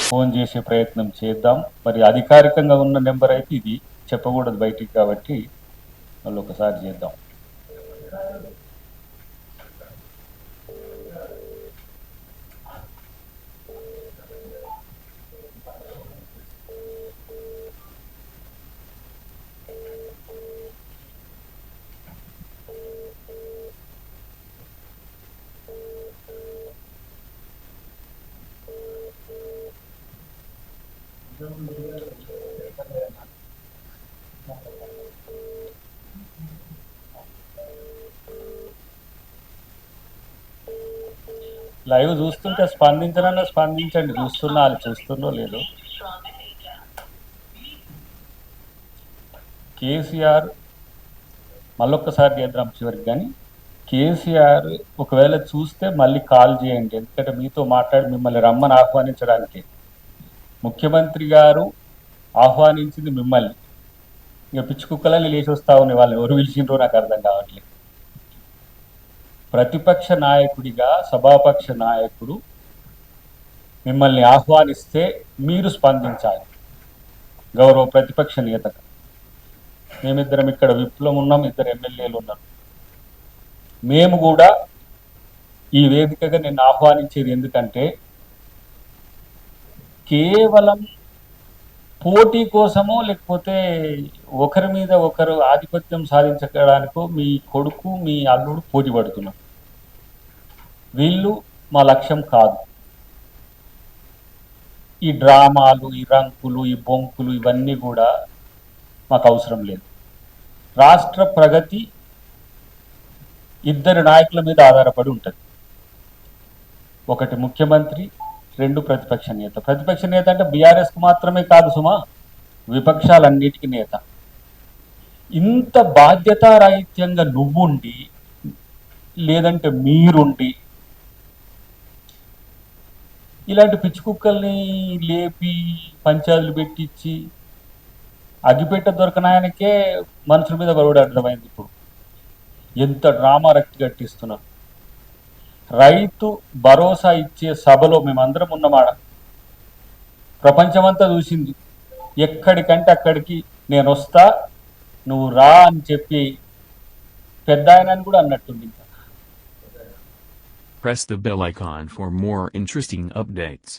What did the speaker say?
Phone చేసే ప్రయత్నం చేద్దాం. మరి అధికారికంగా ఉన్న నెంబర్ అయితే ఇది, చెప్పకూడదు బయటికి, కాబట్టి మళ్ళీ ఒకసారి చేద్దాం. లైవ్ చూస్తుంటే స్పందించనన్నా స్పందించండి, చూస్తున్నా వాళ్ళు చూస్తుందో లేదో. కేసీఆర్ మళ్ళొక్కసారి చేద్దాం చివరికి, కానీ కేసీఆర్ ఒకవేళ చూస్తే మళ్ళీ కాల్ చేయండి, ఎందుకంటే మీతో మాట్లాడి మిమ్మల్ని రమ్మని ఆహ్వానించడానికి. ముఖ్యమంత్రి గారు ఆహ్వానించింది మిమ్మల్ని, ఇక పిచ్చి కుక్కలని లేచి వస్తా ఉన్నాయి, వాళ్ళని ఎవరు పిలిచిండ్రో నాకు అర్థం కావట్లేదు. ప్రతిపక్ష నాయకుడిగా సభాపక్ష నాయకుడు మిమ్మల్ని ఆహ్వానిస్తే మీరు స్పందించాలి, గౌరవ ప్రతిపక్ష నేతగా. మేమిద్దరం ఇక్కడ విప్లవం ఉన్నాం, ఇద్దరు ఎమ్మెల్యేలు ఉన్నారు. మేము కూడా ఈ వేదికగా నిన్ను ఆహ్వానించేది ఎందుకంటే కేవలం పోటీ కోసమో లేకపోతే ఒకరి మీద ఒకరు ఆధిపత్యం సాధించడానికో మీ కొడుకు మీ అల్లుడు పోటీ పడుతున్నారు. వీళ్ళు మా లక్ష్యం కాదు. ఈ డ్రామాలు, ఈ రంకులు, ఈ బొంకులు ఇవన్నీ కూడా మాకు అవసరం లేదు. రాష్ట్ర ప్రగతి ఇద్దరు నాయకుల మీద ఆధారపడి ఉంటుంది. ఒకటి ముఖ్యమంత్రి, రెండు ప్రతిపక్ష నేత. ప్రతిపక్ష నేత అంటే బీఆర్ఎస్కు మాత్రమే కాదు సుమా, విపక్షాలన్నిటికీ నేత. ఇంత బాధ్యతారాహిత్యంగా నువ్వుండి లేదంటే మీరుండి ఇలాంటి పిచ్చి కుక్కల్ని లేపి పంచాయతీలు పెట్టించి అగ్గిపెట్ట దొరకనాయనకే మనుషుల మీద బరువుడు అర్థమైంది. ఇప్పుడు ఎంత డ్రామా రక్తి కట్టిస్తున్నారు. రైతు భరోసా ఇచ్చే సభలో మేమందరం ఉన్నమాట, ప్రపంచమంతా చూసింది. ఎక్కడికంటే అక్కడికి నేను వస్తా, నువ్వు రా అని చెప్పి పెద్ద ఆయన కూడా అన్నట్టుంది. Press the bell icon for more interesting updates.